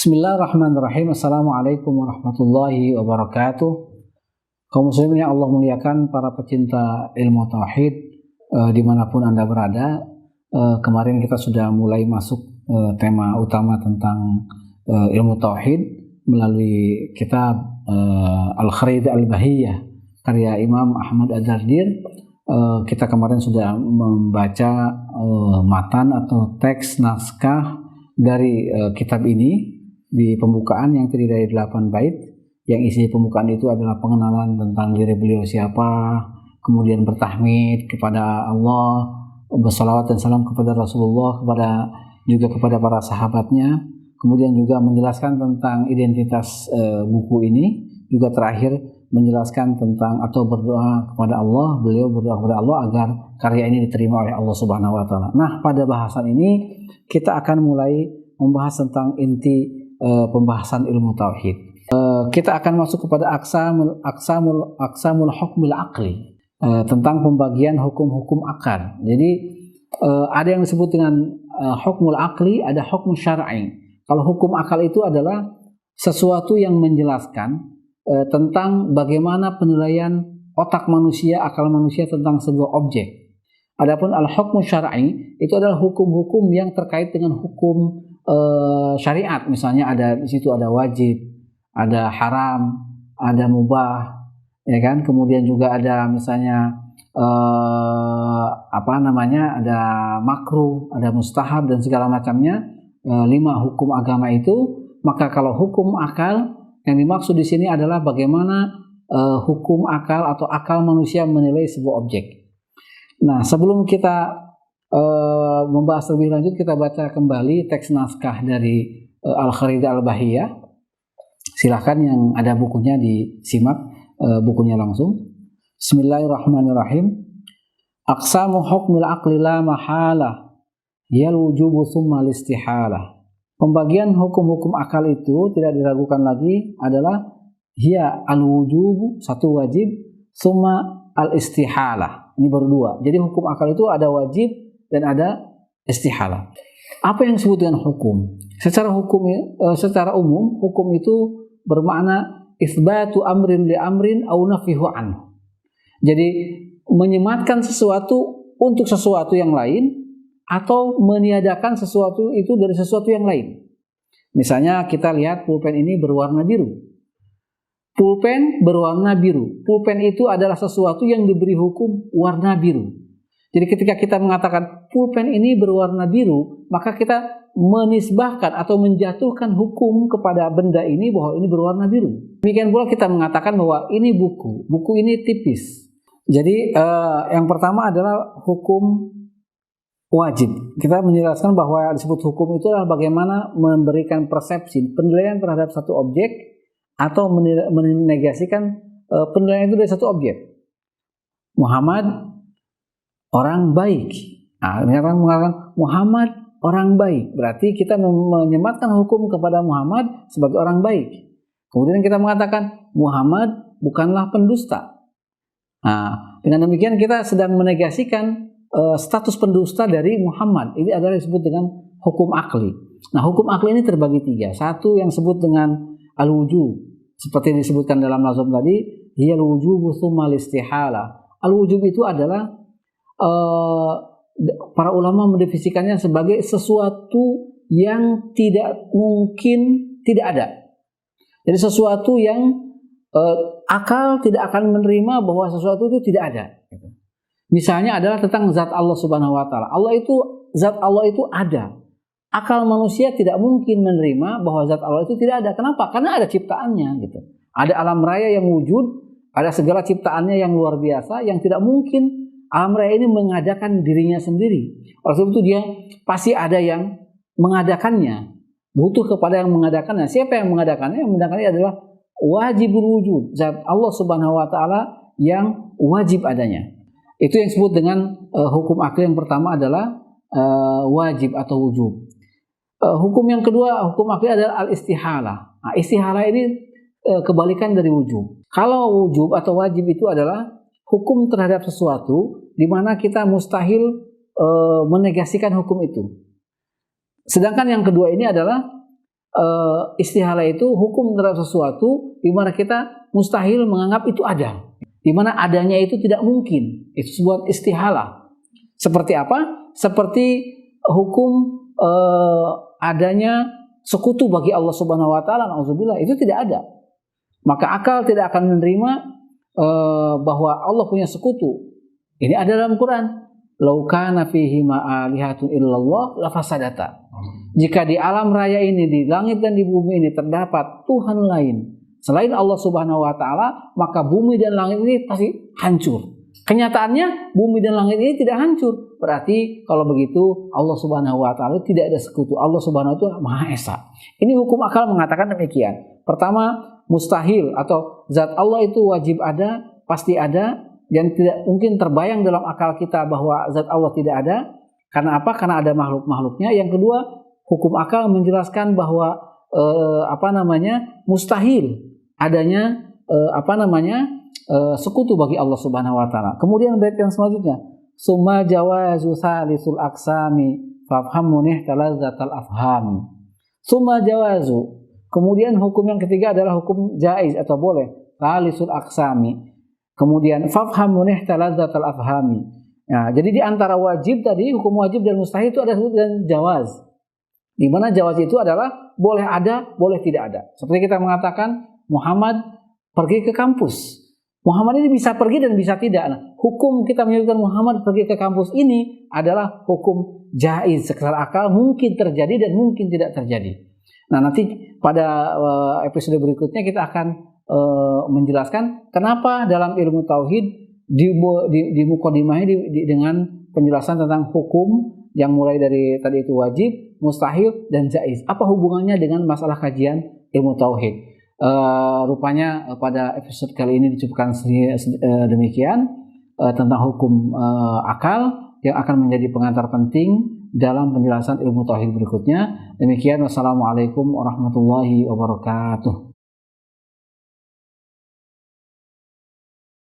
Bismillahirrahmanirrahim. Assalamualaikum warahmatullahi wabarakatuh. Kaum muslimin yang Allah muliakan, para pecinta ilmu tauhid dimanapun Anda berada. Kemarin kita sudah mulai masuk tema utama tentang ilmu tauhid melalui kitab Al-Kharidah Al-Bahiyah karya Imam Ahmad Az-Zardir. Kita kemarin sudah membaca matan atau teks naskah dari kitab ini di pembukaan yang terdiri dari 8 bait, yang isi pembukaan itu adalah pengenalan tentang diri beliau siapa, kemudian bertahmid kepada Allah, bersalawat dan salam kepada Rasulullah, juga kepada para sahabatnya, kemudian juga menjelaskan tentang identitas buku ini, juga terakhir menjelaskan tentang atau berdoa kepada Allah, beliau berdoa kepada Allah agar karya ini diterima oleh Allah Subhanahu wa taala. Nah, pada bahasan ini kita akan mulai membahas tentang inti pembahasan ilmu tauhid. Kita akan masuk kepada aqsamul hukmil aqli, tentang pembagian hukum-hukum akal. Jadi ada yang disebut dengan hukmul aqli, ada hukum syar'i. Kalau hukum akal itu adalah sesuatu yang menjelaskan tentang bagaimana penilaian otak manusia, akal manusia tentang sebuah objek. Adapun al-hukmu syar'i itu adalah hukum-hukum yang terkait dengan hukum syariat. Misalnya di situ ada wajib, ada haram, ada mubah, ya kan? Kemudian juga ada misalnya ada makruh, ada mustahab dan segala macamnya. 5 hukum agama itu. Maka kalau hukum akal yang dimaksud di sini adalah bagaimana hukum akal atau akal manusia menilai sebuah objek. Nah, sebelum kita membahas lebih lanjut, kita baca kembali teks naskah dari Al-Kharidah Al-Bahiyah. Silahkan yang ada bukunya disimak bukunya langsung. Bismillahirrahmanirrahim. Aqsamu hukmil aqli la mahalah yal wujubu thumma listihalah. Pembagian hukum-hukum akal itu tidak diragukan lagi adalah hiya al-wujubu, satu wajib, thumma al-istihalah. Ini baru 2. Jadi hukum akal itu ada wajib dan ada istihalah. Apa yang disebut dengan hukum? Secara umum, hukum itu bermakna itsbatu amrin li amrin au nafihu anhu. Jadi menyematkan sesuatu untuk sesuatu yang lain atau meniadakan sesuatu itu dari sesuatu yang lain. Misalnya kita lihat pulpen ini berwarna biru. Pulpen berwarna biru. Pulpen itu adalah sesuatu yang diberi hukum warna biru. Jadi ketika kita mengatakan pulpen ini berwarna biru, maka kita menisbahkan atau menjatuhkan hukum kepada benda ini bahwa ini berwarna biru. Demikian pula kita mengatakan bahwa ini buku. Buku ini tipis. Jadi yang pertama adalah hukum wajib. Kita menjelaskan bahwa disebut hukum itu adalah bagaimana memberikan persepsi, penilaian terhadap satu objek atau menegasikan penilaian itu dari satu objek. Muhammad orang baik. Nah, orang mengatakan Muhammad orang baik. Berarti kita menyematkan hukum kepada Muhammad sebagai orang baik. Kemudian kita mengatakan Muhammad bukanlah pendusta. Nah, dengan demikian kita sedang menegasikan status pendusta dari Muhammad. Ini adalah disebut dengan hukum akli. Nah, hukum akli ini terbagi 3. Satu yang disebut dengan al-wujub. Seperti yang disebutkan dalam nazam tadi, hiya al-wujubu tsumma al-istihalah. Al-wujub itu adalah para ulama mendefinisikannya sebagai sesuatu yang tidak mungkin tidak ada. Jadi sesuatu yang akal tidak akan menerima bahwa sesuatu itu tidak ada. Misalnya adalah tentang zat Allah Subhanahu wa taala. Zat Allah itu ada. Akal manusia tidak mungkin menerima bahwa zat Allah itu tidak ada. Kenapa? Karena ada ciptaannya gitu. Ada alam raya yang wujud, ada segala ciptaannya yang luar biasa yang tidak mungkin alam raya ini mengadakan dirinya sendiri. Oleh sebab itu dia pasti ada yang mengadakannya. Butuh kepada yang mengadakannya. Siapa yang mengadakannya? Yang mengadakannya adalah wajibul wujud. Zat Allah Subhanahu wa taala yang wajib adanya. Itu yang disebut dengan hukum akal yang pertama adalah wajib atau wujub. Hukum yang kedua, hukum akal adalah al-istihalah. Nah, istihalah ini kebalikan dari wujub. Kalau wujub atau wajib itu adalah hukum terhadap sesuatu di mana kita mustahil menegasikan hukum itu. Sedangkan yang kedua ini adalah istihala itu hukum terhadap sesuatu di mana kita mustahil menganggap itu ada, di mana adanya itu tidak mungkin. Itu sebuah istihala. Seperti apa? Seperti hukum adanya sekutu bagi Allah Subhanahu wa taala, nauzubillah, itu tidak ada. Maka akal tidak akan menerima bahwa Allah punya sekutu. Ini ada dalam Quran. Lau kana fihi ma'alihatun illallah lafasadata. Jika di alam raya ini, di langit dan di bumi ini terdapat Tuhan lain selain Allah Subhanahu wa taala, maka bumi dan langit ini pasti hancur. Kenyataannya bumi dan langit ini tidak hancur. Berarti kalau begitu Allah Subhanahu wa taala tidak ada sekutu. Allah Subhanahu wa taala Maha Esa. Ini hukum akal mengatakan demikian. Pertama, mustahil atau zat Allah itu wajib ada, pasti ada, dan tidak mungkin terbayang dalam akal kita bahwa zat Allah tidak ada. Karena apa? Karena ada makhluk-makhluknya. Yang kedua, hukum akal menjelaskan bahwa mustahil adanya sekutu bagi Allah Subhanahu wa taala. Kemudian bait yang selanjutnya, summa jawazu salisul aqsami fafham munih talazzatal afhami. Summa jawazu. Kemudian hukum yang ketiga adalah hukum jaiz atau boleh, salisul aqsami. Kemudian fafham munih talazzatal afhami. Nah, jadi di antara wajib tadi, hukum wajib dan mustahil itu ada sebutan jawaz. Di mana jawaz itu adalah boleh ada, boleh tidak ada. Seperti kita mengatakan Muhammad pergi ke kampus. Muhammad ini bisa pergi dan bisa tidak. Nah, hukum kita menyebutkan Muhammad pergi ke kampus ini adalah hukum jaiz, secara akal mungkin terjadi dan mungkin tidak terjadi. Nah, nanti pada episode berikutnya kita akan menjelaskan kenapa dalam ilmu tauhid di mukadimahnya dengan penjelasan tentang hukum yang mulai dari tadi itu wajib, mustahil, dan jaiz. Apa hubungannya dengan masalah kajian ilmu tauhid? Rupanya pada episode kali ini dicukupkan demikian tentang hukum akal yang akan menjadi pengantar penting dalam penjelasan ilmu tauhid berikutnya. Demikian, wassalamualaikum warahmatullahi wabarakatuh.